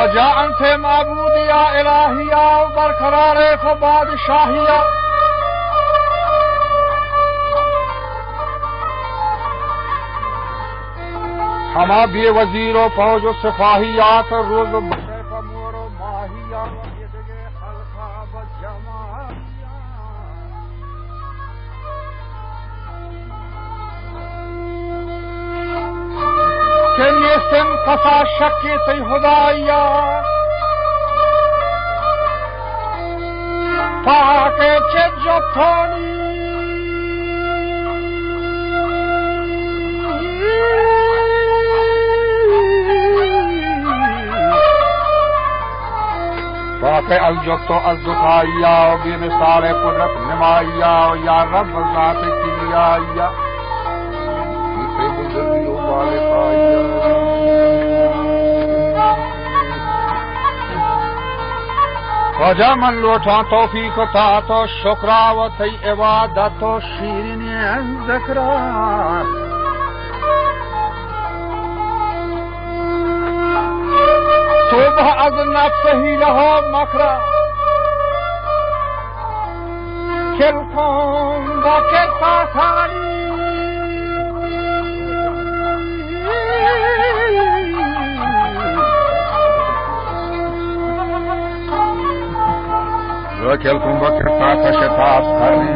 خواجہ انت معبودیہ الہیہ برقرار خو بادشاہیہ ہما بھی وزیر و فوج و سپاہیات روز بشے پمور و ماہیہ یدگے خلقہ بجماعیہ کہ نیستن قصا شکی تی خدایہ تاکہ چت جتانی تاکہ الجتو الزکائیہ و بی مثال قدرت نمائیہ و یا رب ذات کبریائیہ اسے بزرگی و بالقائیہ خواجہ من لوٹا توفیق تا تو شکرا و تی عبادت و شیرین ذکرہ صبح از نفس ہی رہو مکرہ کل کون با کے ساتھانی کل کون با کے ساتھ شتاب کرنے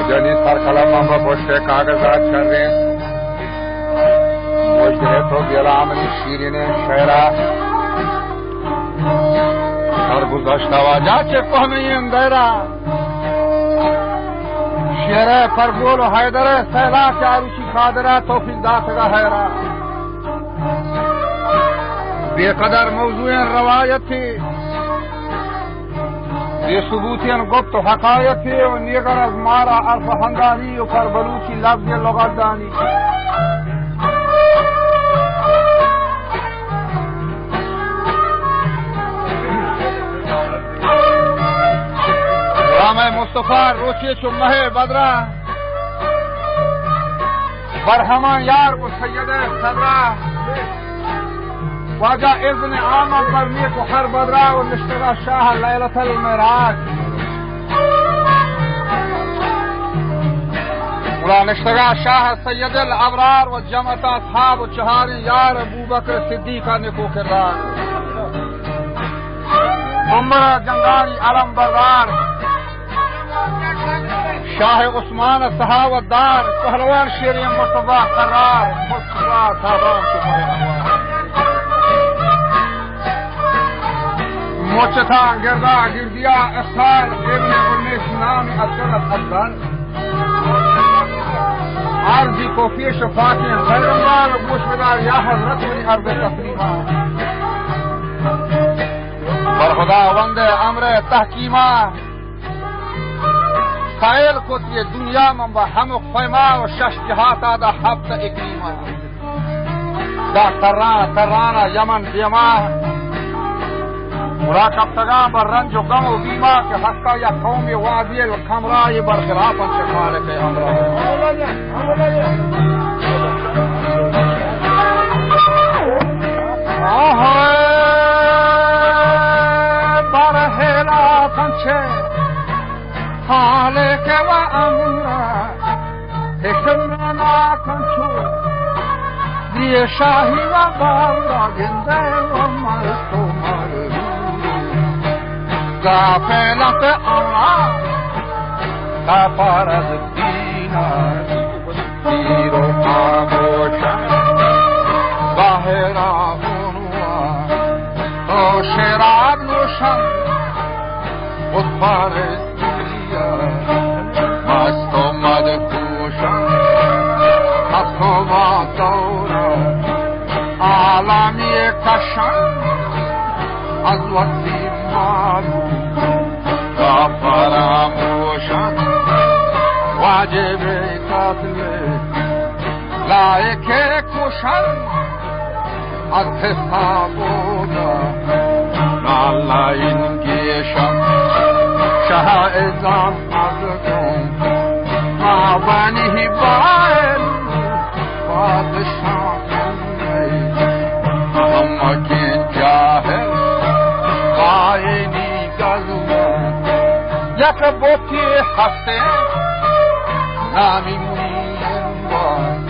جلی سر قلم ہم پشتے کاغذات کر رہے ہیں مجھے تو گلام شیرین شعرہ سر گزشتہ واجہ چکو نہیں اندیرہ شعر پرگول و حیدر سیلہ چاروشی قادرہ توفیق داتگا حیرہ بے قدر موضوع روایت تھی یہ ثبوتی گفت و حقائق تھی و نیگر از مارا عرف ہنگانی و پر بلوچی لفظ لغت دانی رام مصطفیٰ روچی چمہ بدرہ برہمہ یار و سید صدرہ خواجہ ابن آمد برمی کو ہر بدرہ و نشتگا شاہ لیلت المعراج مولا نشتگا شاہ سید الابرار و جمعت اصحاب و چہار یار ابوبکر صدیقہ نکو کردار عمر جنگانی علم بردار شاہ عثمان صحابت دار پہلوان شیرین مصطفیٰ قرار مصطفیٰ تابان شمار موچتا گردہ گردیا اصحار ابن انیس نامی اصلت افضل عرضی کوفی شفاتی خیرمال گوش بدار یا حضرت ولی عرض تسلیمہ برخدا وند امر تحکیمہ قائل کت یہ دنیا من با حمق فیما و شش جہاتا دا حبت اکلیمہ دا ترانا یمن دیما مراقب تگام بر رنج و غم و بیما کہ حسکا یا قومی وادی القمرائی برخلافا شخالق امرہ برخلافا شخالق امرہ حکمنا کنچو دیئے شاہی و بارا گندے و ملتو ملو غافلت اللہ کا فرض دینا تیر و خاموشا باہرہ ہنوا تو شراب نوشن خود پرستیا مست و مدکوشا حق و دورا عالمی کشن از وقتی مالو کا فراموشن واجب قتل لائق کشن از حسابودا نالا انگیشن شاه ازام از کن ما بانی بای پادشاه اما که جاهل قاینی گلوان یک بوتی هسته نامی منیم بان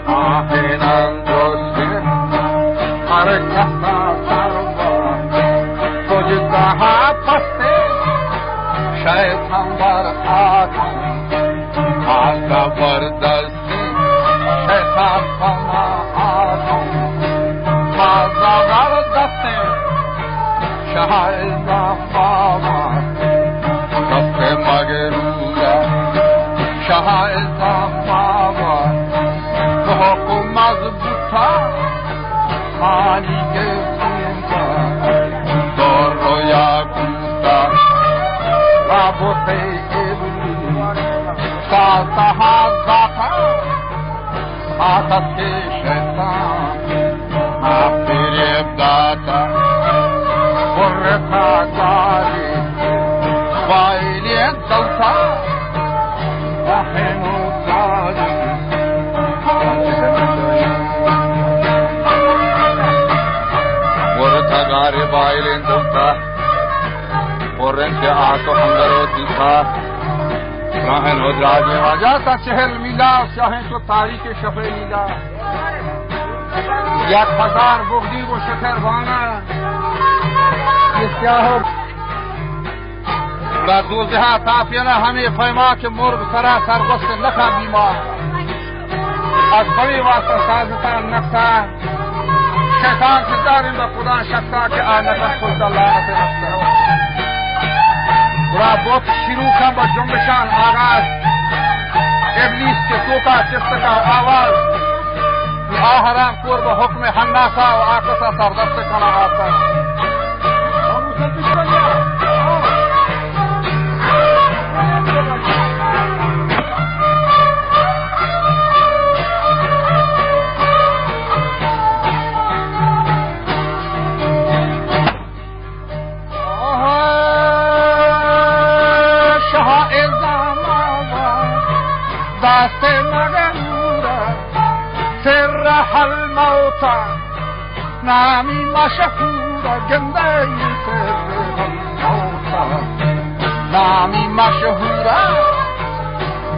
آهنان دوسته حرکتا سربان سجدها پسته شیطان بر آدم آسا بردستی شیطان کما آدم مازا بردستی شایزا بابا کف مگرورا شایزا بابا تو مضبوطا خانی گفتیمتا دور رویا کوتا رابطه ابلی ساتها ذاتا آتت کے شیطان آفریب داتا برتا داری وائلی دلتا وحنو داری برتا داری وائلی دلتا برن کے آتو اندرو دیتا راہن ہو جاگے آجا تا چہل میلا چاہیں تو تاریخ شفع میلا 1000 بغدی و شکربانه سیاه و دوزها تافیانه همه پیما که مرغ سرا سرگست نکن بیما از قوی واسطه سازتان نفسه شیطان که داریم به خدا شکتا که آنتا خود اللعنت نفسه برا بوت شروع کن با جنبشان آغاز ابلیس کے سوکا چست کا آواز آحرام کور با حکم حناسا و آقصا سردست کنا آتا نامی مشهورا گنده سر الموتا نامی مشهورا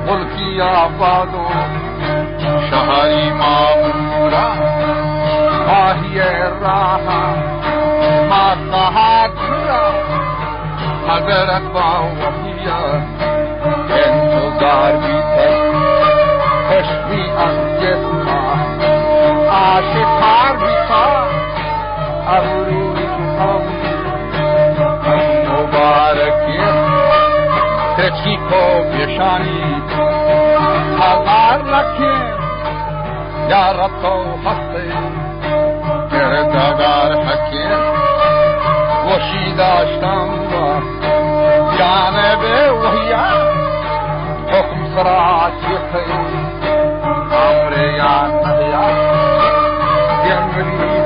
ملکی آبادو شهری مامورا ماهی راها ماتحاد شورا حضرت با وحیا انتظار بیتر خشمی از جسما آشکار بیتا ابروی کتاب مبارکی تچی کو پیشانی هزار رکھے یا رب تو ہستے گردگار حکیم وشیداشتم و جانب وحیا حکم سراچی خیر امر یا نحیا جنگلی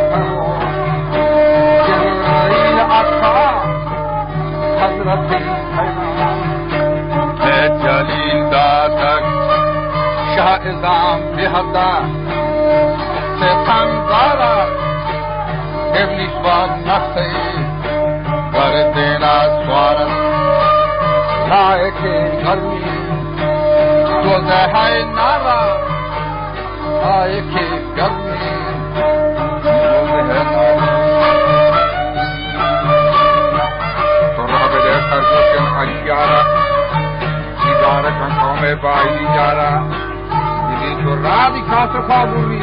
جلیل دادک شاہ عظام بہدا ستم دارا ابلیس باد نفسی گر دینا سوارت رائے کے گرمی جو زہائی نارا رائے کے گرمی بائی جارا یہ جو رادی خاصفا بومی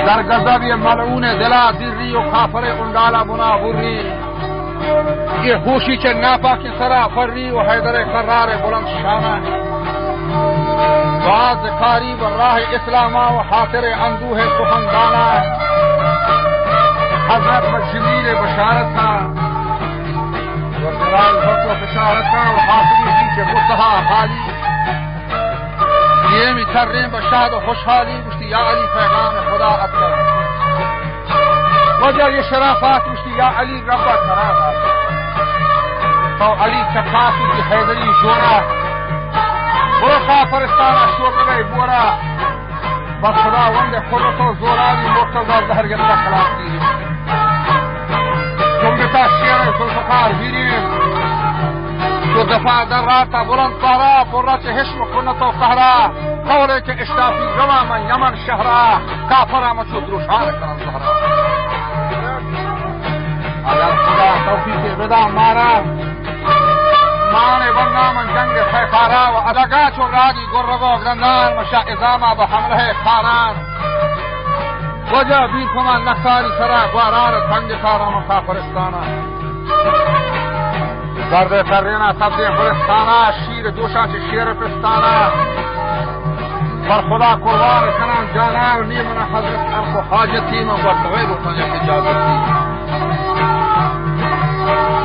در غضب ملعون دلا دری و کافر اندالا بنا بوری یہ ہوشی چه ناپا کی سرا فری و حیدر قرار بلند شانہ باز کاری و راہ اسلاما و حاطر اندوہ سخندانا حضرت جبریل بشارت تھا و جلال حق و بشارت تھا و حاصلی ہی کے مصطفیٰ حالی یہ میترین بشاد و خوشحالی مشتی یا علی پیغام خدا اکبر وجہ یہ شرافات مشتی یا علی ربا کرا تو علی چکاسی کی حیدری شورا برو کافرستان اشور لگئی بورا بس خداوند قدرت و زورانی مرتضی زهر گرفته خلاص گیریم. جنبتا شیر ذوالفقار بیریم، دو دفعه در راتا بلند سهرا پرچ حشم کنت و قهرا قوله که اشتافی جمع من یمن شهرا کافر ما چود روشان کنن زهرا. اگر خدا توفیق بدا مارا مان بنده من جنگ خیفارا و ادگاه چون رادی گرگو گرندان مشا ازاما به حمله خاران وجه بیر کمان نخاری سرا گواران تنگ کارا مسافرستانا زرد ترینه سبزی خلستانا شیر دوشا چه شیر پستانا پر خدا قربان کنم جانا و نیمن حضرت ارخو حاجتی من برطوی بکنم یک اجازتی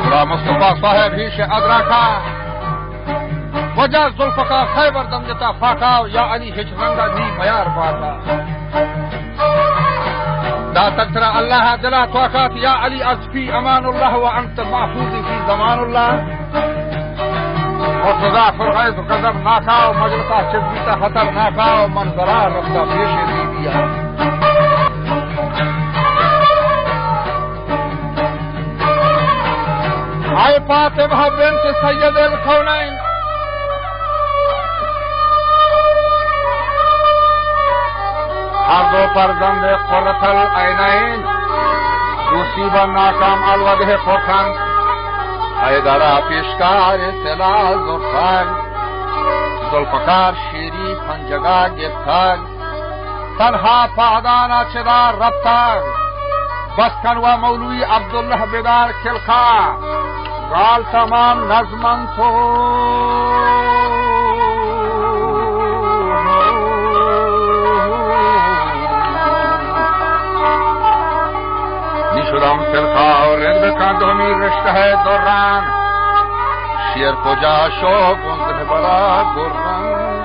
خدا مصطفى صاحب هیش ادراکا وجه ذوالفقار خیبر دمجتا فاقا یا علی هیچ رنگا نی میار باتا دا تکترا اللہ دلا توقات یا علی از فی امان الله و انت محفوظ فی زمان الله مرتضی فرغیز و قذب ناکا و مجلسا چزبیتا خطر ناکا و منظرا رفتا پیش دیدیا آئی فاطمہ بنت سید الکونین ہر دو فرزند قرۃ العینین دوسری بر ناکام الوجہ پرخن حیدرہ پیشکار طلا زرخان ذوالفقار شیری پنجگا گفتار تنہا پادانا چدار رفتار بسکن و مولوی عبداللہ بدار کلخا گال تمام نظمن تو شدم کلخا اور رد بکن دومی رشتہ ہے دوران شیر کو جا شو گنده بلا گرن